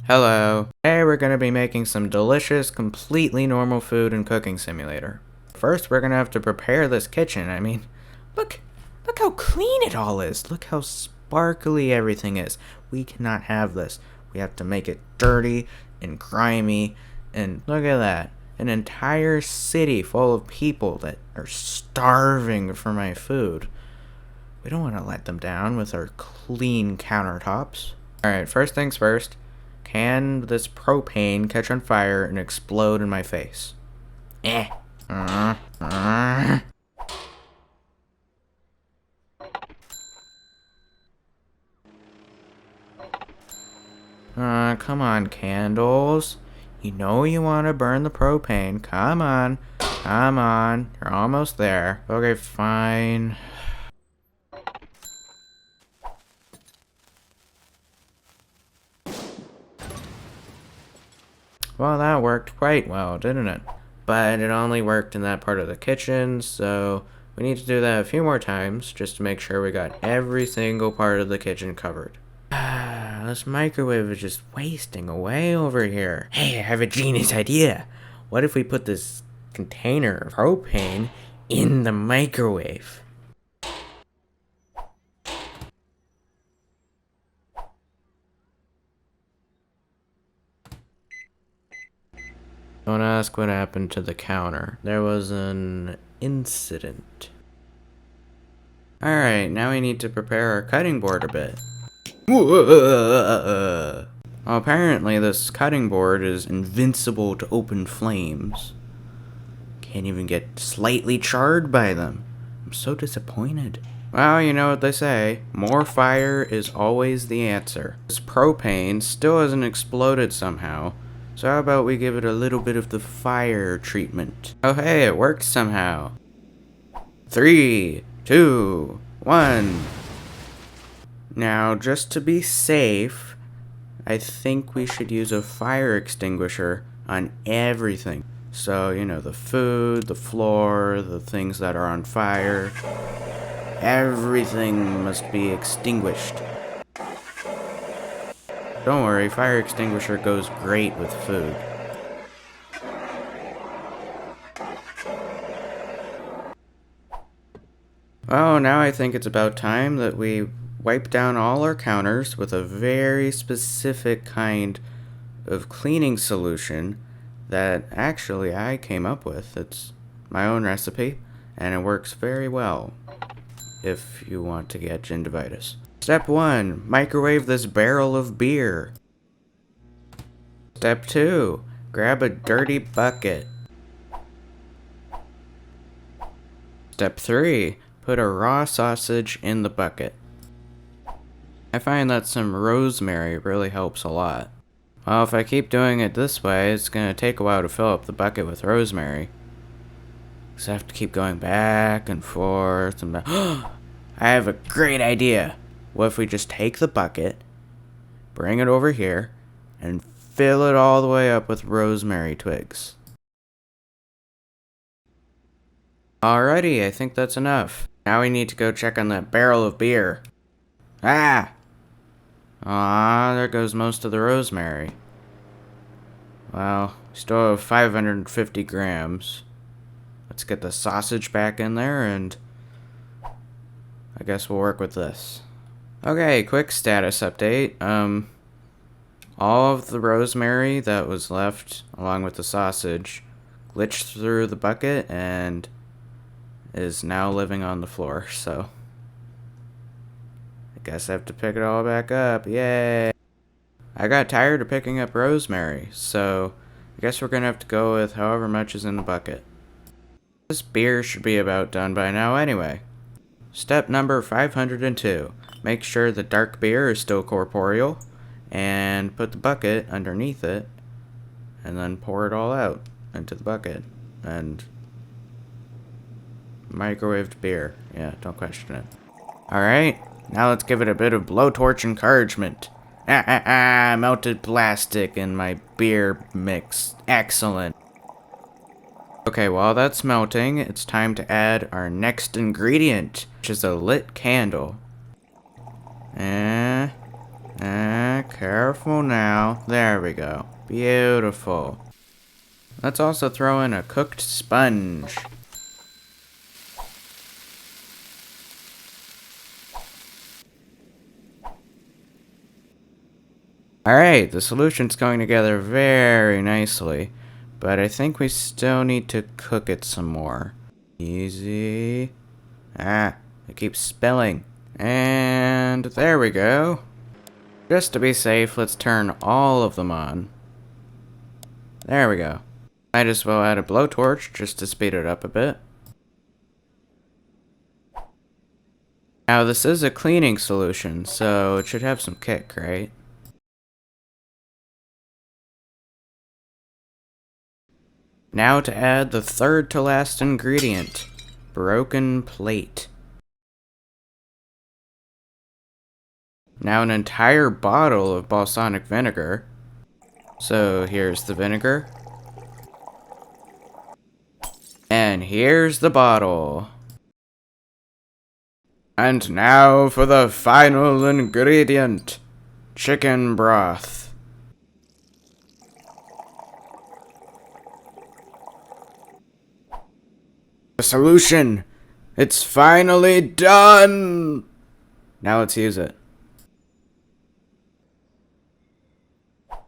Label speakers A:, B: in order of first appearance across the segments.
A: Hello. Today we're going to be making some delicious, completely normal food in Cooking Simulator. First, we're going to have to prepare this kitchen. Look how clean it all is. Look how sparkly everything is. We cannot have this. We have to make it dirty and grimy. And look at that. An entire city full of people that are starving for my food. We don't want to let them down with our clean countertops. Alright, first things first. Can this propane catch on fire and explode in my face? Eh. Come on, candles. You know you want to burn the propane. Come on. Come on. You're almost there. Okay, fine. Well, that worked quite well, didn't it? But it only worked in that part of the kitchen, so we need to do that a few more times just to make sure we got every single part of the kitchen covered. This microwave is just wasting away over here. Hey, I have a genius idea. What if we put this container of propane in the microwave? Don't ask what happened to the counter. There was an incident. Alright, now we need to prepare our cutting board a bit. Well, apparently this cutting board is invincible to open flames. Can't even get slightly charred by them. I'm so disappointed. Well, you know what they say. More fire is always the answer. This propane still hasn't exploded somehow. So how about we give it a little bit of the fire treatment? Oh hey, it works somehow. 3, 2, 1. Now, just to be safe, I think we should use a fire extinguisher on everything. So, you know, the food, the floor, the things that are on fire. Everything must be extinguished. Don't worry, fire extinguisher goes great with food. Oh, now I think it's about time that we wipe down all our counters with a very specific kind of cleaning solution that actually I came up with. It's my own recipe, and it works very well if you want to get gingivitis. Step 1. Microwave this barrel of beer. Step 2. Grab a dirty bucket. Step 3. Put a raw sausage in the bucket. I find that some rosemary really helps a lot. Well, if I keep doing it this way, it's gonna take a while to fill up the bucket with rosemary. So I have to keep going back and forth and back. I have a great idea. What if we just take the bucket, bring it over here, and fill it all the way up with rosemary twigs? Alrighty, I think that's enough. Now we need to go check on that barrel of beer. Ah! Ah, there goes most of the rosemary. Well, we still have 550 grams. Let's get the sausage back in there, and I guess we'll work with this. Okay, quick status update. All of the rosemary that was left, along with the sausage, glitched through the bucket and is now living on the floor, so I guess I have to pick it all back up. Yay! I got tired of picking up rosemary, so I guess we're gonna have to go with however much is in the bucket. This beer should be about done by now anyway. Step number 502. Make sure the dark beer is still corporeal, and put the bucket underneath it, and then pour it all out into the bucket. And microwaved beer. Yeah, don't question it. Alright, now let's give it a bit of blowtorch encouragement. Melted plastic in my beer mix. Excellent. Okay, while that's melting, it's time to add our next ingredient, which is a lit candle. Careful now. There we go. Beautiful. Let's also throw in a cooked sponge. Alright, the solution's going together very nicely, but I think we still need to cook it some more. Easy. It keeps spilling. And there we go. Just to be safe, let's turn all of them on. There we go. Might as well add a blowtorch just to speed it up a bit. Now this is a cleaning solution, so it should have some kick, right? Now to add the third to last ingredient, broken plate. Now an entire bottle of balsamic vinegar. So here's the vinegar. And here's the bottle. And now for the final ingredient, chicken broth. The solution! It's finally done! Now let's use it.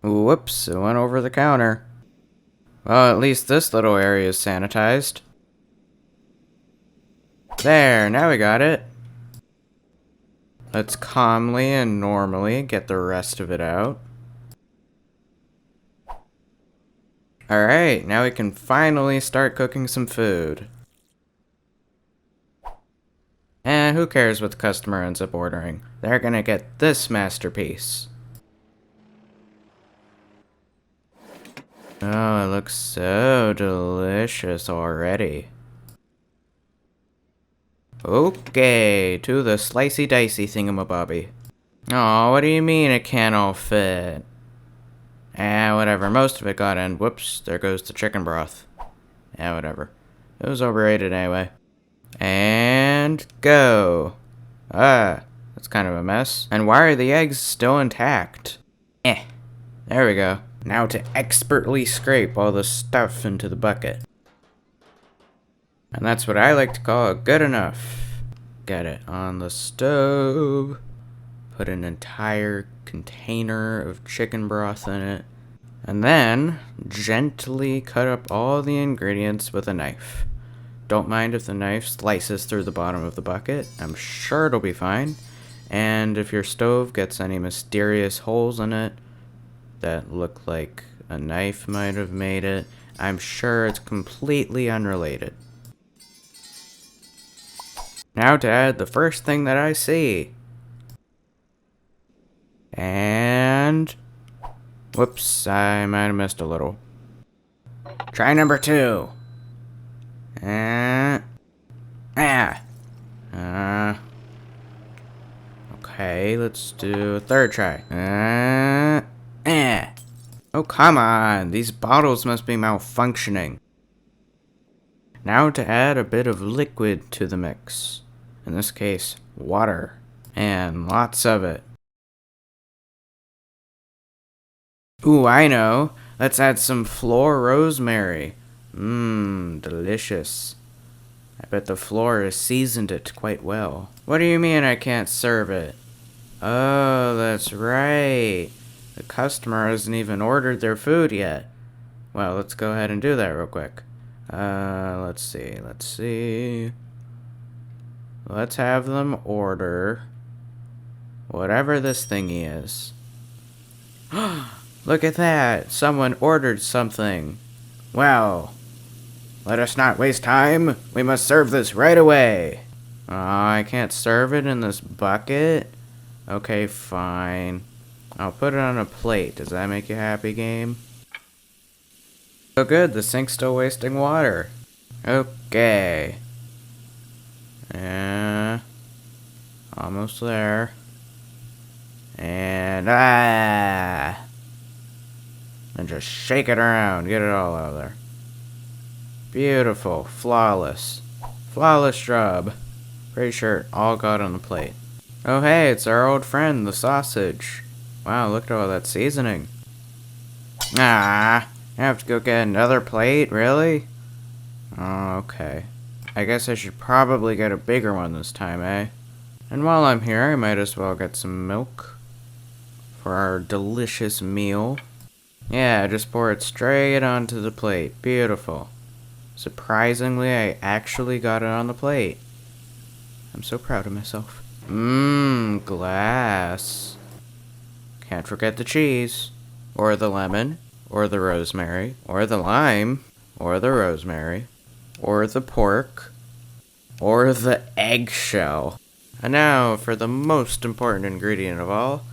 A: Whoops, it went over the counter. Well, at least this little area is sanitized. There, now we got it. Let's calmly and normally get the rest of it out. Alright, now we can finally start cooking some food. And who cares what the customer ends up ordering? They're gonna get this masterpiece. Oh, it looks so delicious already. Okay, to the slicey dicey thingamabobby. Oh, what do you mean it can't all fit? Whatever, most of it got in. Whoops, there goes the chicken broth. Whatever. It was overrated anyway. And go. That's kind of a mess. And why are the eggs still intact? There we go. Now to expertly scrape all the stuff into the bucket. And that's what I like to call good enough. Get it on the stove. Put an entire container of chicken broth in it. And then gently cut up all the ingredients with a knife. Don't mind if the knife slices through the bottom of the bucket. I'm sure it'll be fine. And if your stove gets any mysterious holes in it that look like a knife might have made it, I'm sure it's completely unrelated. Now to add the first thing that I see. And whoops, I might have missed a little. Try number 2. Okay, let's do a third try. Oh, come on. These bottles must be malfunctioning. Now to add a bit of liquid to the mix. In this case, water. And lots of it. Ooh, I know. Let's add some floor rosemary. Delicious. I bet the floor has seasoned it quite well. What do you mean I can't serve it? Oh, that's right. The customer hasn't even ordered their food yet. Well, let's go ahead and do that real quick. Let's see. Let's have them order whatever this thingy is. Look at that! Someone ordered something. Well, let us not waste time. We must serve this right away. Oh, I can't serve it in this bucket? Okay, fine. I'll put it on a plate. Does that make you happy, game? Oh good, the sink's still wasting water. Okay. Almost there. And and just shake it around. Get it all out of there. Beautiful. Flawless. Flawless job. Pretty sure it all got on the plate. Oh hey, it's our old friend, the sausage. Wow, look at all that seasoning. Ah, I have to go get another plate, really? Oh, okay. I guess I should probably get a bigger one this time, eh? And while I'm here, I might as well get some milk for our delicious meal. Yeah, just pour it straight onto the plate. Beautiful. Surprisingly, I actually got it on the plate. I'm so proud of myself. Mmm, glass. Can't forget the cheese. Or the lemon. Or the rosemary. Or the lime. Or the rosemary. Or the pork. Or the eggshell. And now for the most important ingredient of all.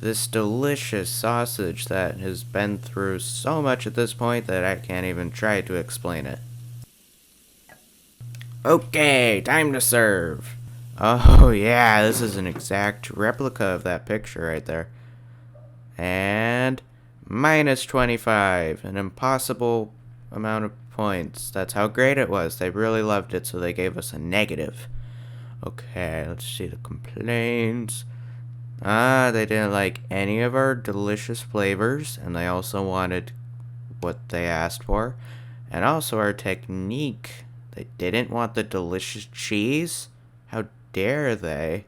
A: This delicious sausage that has been through so much at this point that I can't even try to explain it. Okay, time to serve. Oh yeah, this is an exact replica of that picture right there. And minus 25, an impossible amount of points. That's how great it was. They really loved it, so they gave us a negative. Okay, let's see the complaints. They didn't like any of our delicious flavors, and they also wanted what they asked for, and also our technique. They didn't want the delicious cheese. How dare they?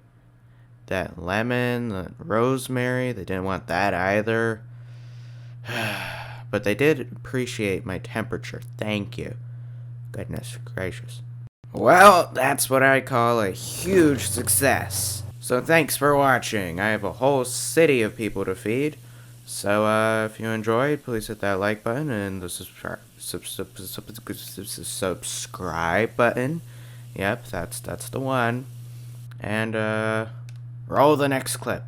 A: That lemon, the rosemary, they didn't want that either. But they did appreciate my temperature. Thank you. Goodness gracious. Well, that's what I call a huge success. So thanks for watching. I have a whole city of people to feed. So if you enjoyed, please hit that like button and the subscribe button. Yep, that's the one. And roll the next clip.